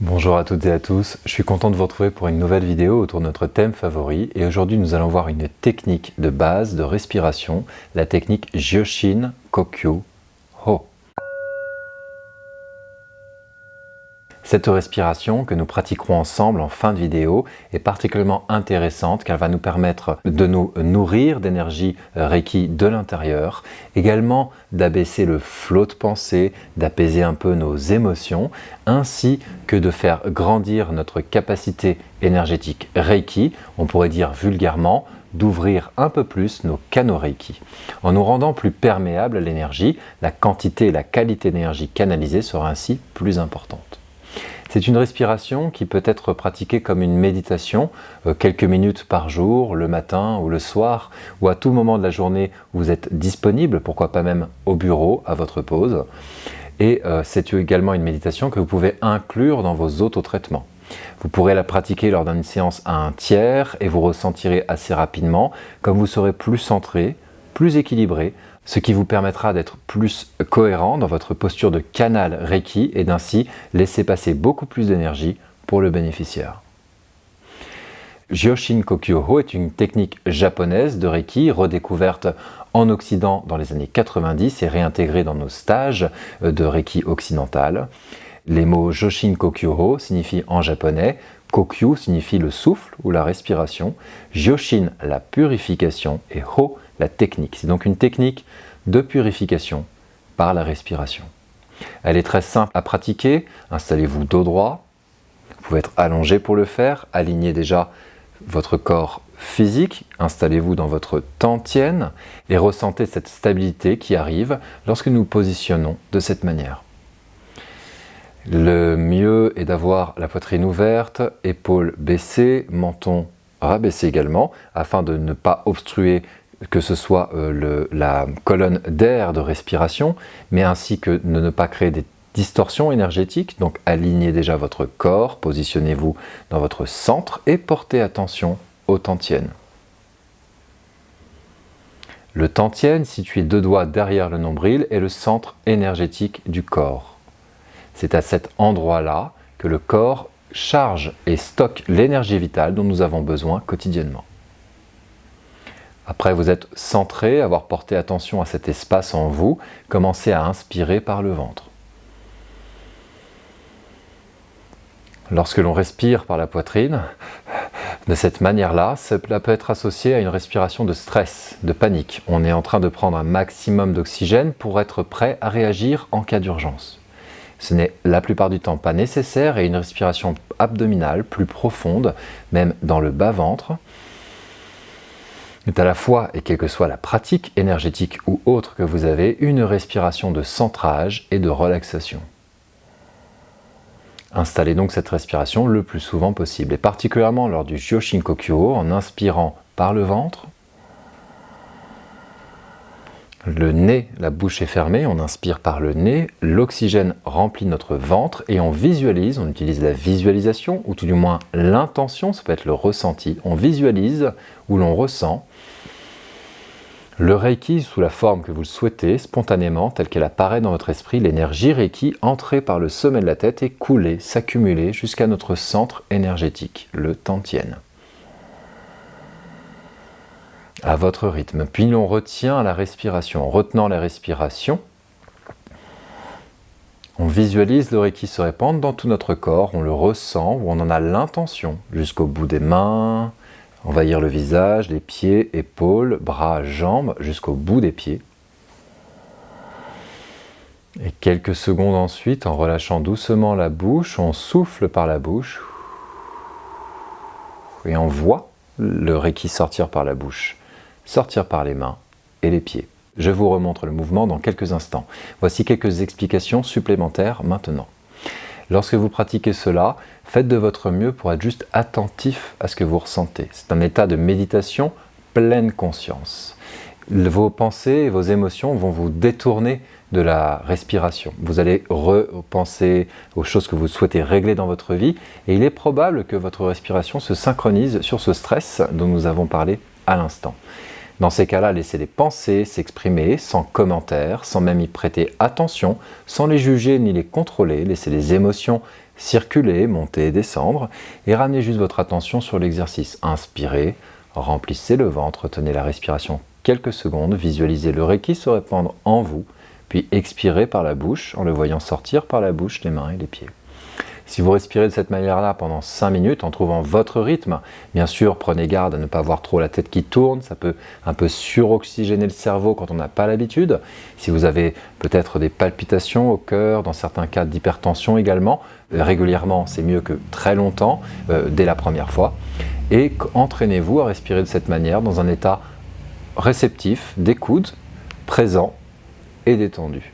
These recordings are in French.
Bonjour à toutes et à tous, je suis content de vous retrouver pour une nouvelle vidéo autour de notre thème favori et aujourd'hui nous allons voir une technique de base de respiration, la technique Jyoshin Kokyu Ho. Cette respiration que nous pratiquerons ensemble en fin de vidéo est particulièrement intéressante car elle va nous permettre de nous nourrir d'énergie Reiki de l'intérieur, également d'abaisser le flot de pensée, d'apaiser un peu nos émotions, ainsi que de faire grandir notre capacité énergétique Reiki, on pourrait dire vulgairement, d'ouvrir un peu plus nos canaux Reiki. En nous rendant plus perméables à l'énergie, la quantité et la qualité d'énergie canalisée sera ainsi plus importante. C'est une respiration qui peut être pratiquée comme une méditation, quelques minutes par jour, le matin ou le soir, ou à tout moment de la journée où vous êtes disponible, pourquoi pas même au bureau, à votre pause. Et c'est également une méditation que vous pouvez inclure dans vos autotraitements. Vous pourrez la pratiquer lors d'une séance à un tiers et vous ressentirez assez rapidement comme vous serez plus centré, plus équilibré, ce qui vous permettra d'être plus cohérent dans votre posture de canal Reiki et d'ainsi laisser passer beaucoup plus d'énergie pour le bénéficiaire. Jyoshin Kokyu Ho est une technique japonaise de Reiki redécouverte en Occident dans les années 90 et réintégrée dans nos stages de Reiki occidental. Les mots Jyoshin Kokyu Ho signifient en japonais Kokyu signifie le souffle ou la respiration, Jyoshin la purification et Ho la technique. C'est donc une technique de purification par la respiration. Elle est très simple à pratiquer. Installez-vous dos droit. Vous pouvez être allongé pour le faire. Alignez déjà votre corps physique. Installez-vous dans votre tantienne et ressentez cette stabilité qui arrive lorsque nous nous positionnons de cette manière. Le mieux est d'avoir la poitrine ouverte, épaules baissées, menton rabaissé également, afin de ne pas obstruer que ce soit la colonne d'air de respiration, mais ainsi que de ne pas créer des distorsions énergétiques. Donc alignez déjà votre corps, positionnez-vous dans votre centre et portez attention au tantien. Le tantien, situé 2 doigts derrière le nombril, est le centre énergétique du corps. C'est à cet endroit-là que le corps charge et stocke l'énergie vitale dont nous avons besoin quotidiennement. Après vous êtes centré, avoir porté attention à cet espace en vous, commencez à inspirer par le ventre. Lorsque l'on respire par la poitrine, de cette manière-là, cela peut être associé à une respiration de stress, de panique. On est en train de prendre un maximum d'oxygène pour être prêt à réagir en cas d'urgence. Ce n'est la plupart du temps pas nécessaire et une respiration abdominale plus profonde, même dans le bas-ventre, est à la fois, et quelle que soit la pratique énergétique ou autre que vous avez, une respiration de centrage et de relaxation. Installez donc cette respiration le plus souvent possible, et particulièrement lors du Jyoshin Kokyu Ho, en inspirant par le ventre. Le nez, la bouche est fermée, on inspire par le nez, l'oxygène remplit notre ventre et on visualise, on utilise la visualisation ou tout du moins l'intention, ça peut être le ressenti, on visualise ou l'on ressent le Reiki sous la forme que vous le souhaitez, spontanément, telle qu'elle apparaît dans votre esprit, l'énergie Reiki entrer par le sommet de la tête et couler, s'accumuler jusqu'à notre centre énergétique, le tantien. À votre rythme. Puis l'on retient la respiration. En retenant la respiration, on visualise le Reiki se répandre dans tout notre corps, on le ressent ou on en a l'intention jusqu'au bout des mains, envahir le visage, les pieds, épaules, bras, jambes, jusqu'au bout des pieds. Et quelques secondes ensuite, en relâchant doucement la bouche, on souffle par la bouche et on voit le Reiki sortir par la bouche, sortir par les mains et les pieds. Je vous remontre le mouvement dans quelques instants. Voici quelques explications supplémentaires maintenant. Lorsque vous pratiquez cela, faites de votre mieux pour être juste attentif à ce que vous ressentez. C'est un état de méditation pleine conscience. Vos pensées et vos émotions vont vous détourner de la respiration. Vous allez repenser aux choses que vous souhaitez régler dans votre vie et il est probable que votre respiration se synchronise sur ce stress dont nous avons parlé à l'instant. Dans ces cas-là, laissez les pensées s'exprimer sans commentaire, sans même y prêter attention, sans les juger ni les contrôler. Laissez les émotions circuler, monter et descendre, et ramenez juste votre attention sur l'exercice. Inspirez, remplissez le ventre, retenez la respiration quelques secondes, visualisez le Reiki se répandre en vous, puis expirez par la bouche en le voyant sortir par la bouche, les mains et les pieds. Si vous respirez de cette manière-là pendant 5 minutes en trouvant votre rythme, bien sûr prenez garde à ne pas avoir trop la tête qui tourne, ça peut un peu suroxygéner le cerveau quand on n'a pas l'habitude. Si vous avez peut-être des palpitations au cœur, dans certains cas d'hypertension également, régulièrement c'est mieux que très longtemps, dès la première fois. Et entraînez-vous à respirer de cette manière dans un état réceptif, d'écoute, présent et détendu.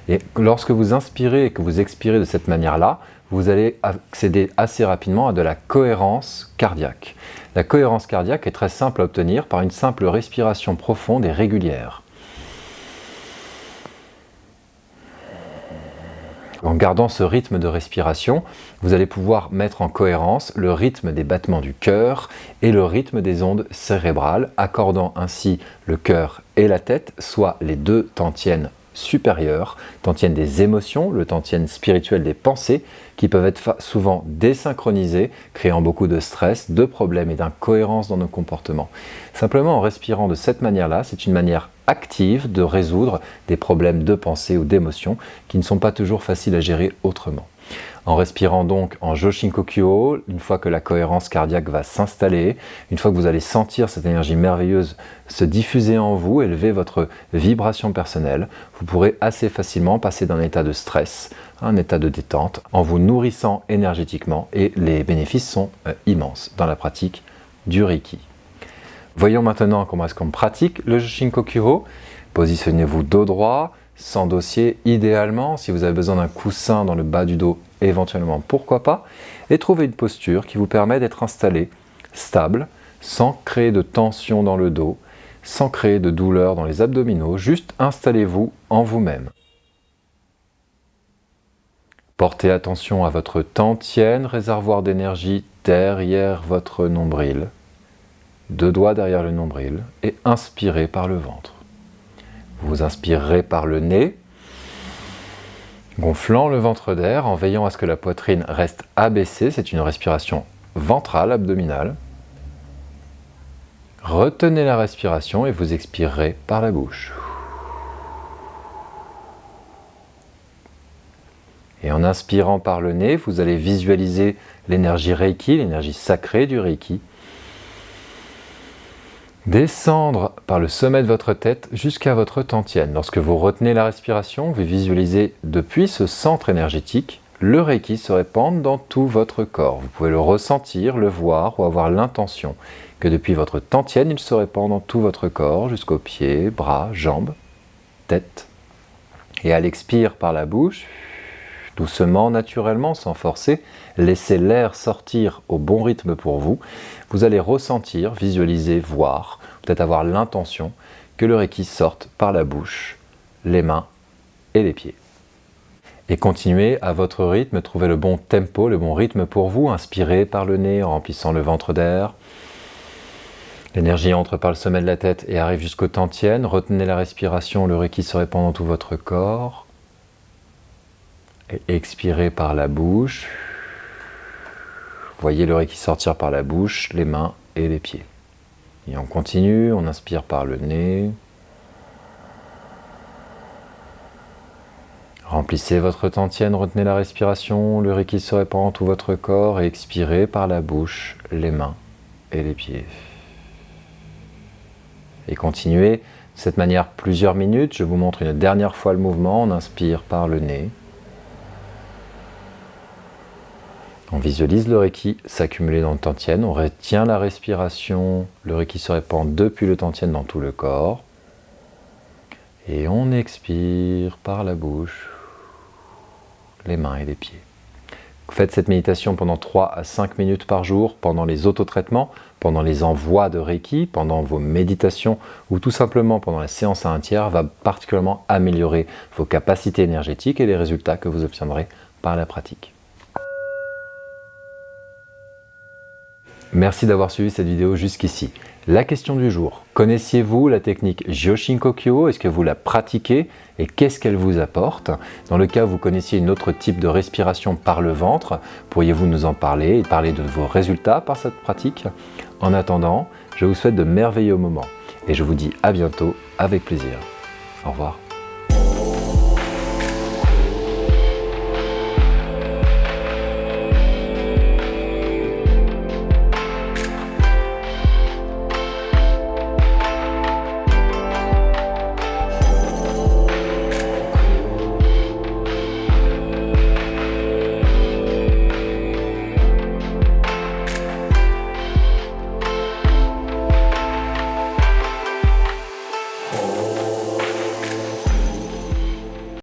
Et lorsque vous inspirez et que vous expirez de cette manière-là, vous allez accéder assez rapidement à de la cohérence cardiaque. La cohérence cardiaque est très simple à obtenir par une simple respiration profonde et régulière. En gardant ce rythme de respiration, vous allez pouvoir mettre en cohérence le rythme des battements du cœur et le rythme des ondes cérébrales, accordant ainsi le cœur et la tête, soit les deux tantiènes supérieures, tantiènes des émotions, le tantiène spirituel des pensées, qui peuvent être souvent désynchronisées, créant beaucoup de stress, de problèmes et d'incohérence dans nos comportements. Simplement en respirant de cette manière-là, c'est une manière active de résoudre des problèmes de pensée ou d'émotion qui ne sont pas toujours faciles à gérer autrement. En respirant donc en Joshinkokyō, une fois que la cohérence cardiaque va s'installer, une fois que vous allez sentir cette énergie merveilleuse se diffuser en vous, élever votre vibration personnelle, vous pourrez assez facilement passer d'un état de stress à un état de détente en vous nourrissant énergétiquement, et les bénéfices sont immenses dans la pratique du Reiki. Voyons maintenant comment est-ce qu'on pratique le Joshinkokyō. Positionnez-vous dos droit, sans dossier idéalement, si vous avez besoin d'un coussin dans le bas du dos, éventuellement pourquoi pas, et trouvez une posture qui vous permet d'être installé stable, sans créer de tension dans le dos, sans créer de douleur dans les abdominaux, juste installez-vous en vous-même. Portez attention à votre tantiène, réservoir d'énergie derrière votre nombril, 2 doigts derrière le nombril, et inspirez par le ventre. Vous inspirerez par le nez, gonflant le ventre d'air en veillant à ce que la poitrine reste abaissée. C'est une respiration ventrale, abdominale. Retenez la respiration et vous expirerez par la bouche. Et en inspirant par le nez, vous allez visualiser l'énergie Reiki, l'énergie sacrée du Reiki, descendre par le sommet de votre tête jusqu'à votre tantiène. Lorsque vous retenez la respiration, vous visualisez depuis ce centre énergétique le Reiki se répandre dans tout votre corps. Vous pouvez le ressentir, le voir ou avoir l'intention que depuis votre tantiène, il se répand dans tout votre corps, jusqu'aux pieds, bras, jambes, tête. Et à l'expire par la bouche, doucement, naturellement, sans forcer, laissez l'air sortir au bon rythme pour vous. Vous allez ressentir, visualiser, voir, peut-être avoir l'intention que le Reiki sorte par la bouche, les mains et les pieds. Et continuez à votre rythme, trouvez le bon tempo, le bon rythme pour vous. Inspirez par le nez en remplissant le ventre d'air. L'énergie entre par le sommet de la tête et arrive jusqu'aux tantiènes. Retenez la respiration, le Reiki se répand dans tout votre corps. Et expirez par la bouche. Voyez le Reiki sortir par la bouche, les mains et les pieds. Et on continue, on inspire par le nez. Remplissez votre tantiène, retenez la respiration, le Reiki se répand dans tout votre corps et expirez par la bouche, les mains et les pieds. Et continuez de cette manière plusieurs minutes. Je vous montre une dernière fois le mouvement. On inspire par le nez. On visualise le Reiki s'accumuler dans le tantiène. On retient la respiration. Le Reiki se répand depuis le tantiène dans tout le corps. Et on expire par la bouche, les mains et les pieds. Faites cette méditation pendant 3 à 5 minutes par jour, pendant les autotraitements, pendant les envois de Reiki, pendant vos méditations ou tout simplement pendant la séance à un tiers, va particulièrement améliorer vos capacités énergétiques et les résultats que vous obtiendrez par la pratique. Merci d'avoir suivi cette vidéo jusqu'ici. La question du jour, connaissiez-vous la technique Gyoshinkokyō? Est-ce que vous la pratiquez et qu'est-ce qu'elle vous apporte? Dans le cas où vous connaissiez une autre type de respiration par le ventre, pourriez-vous nous en parler et parler de vos résultats par cette pratique? En attendant, je vous souhaite de merveilleux moments et je vous dis à bientôt avec plaisir. Au revoir.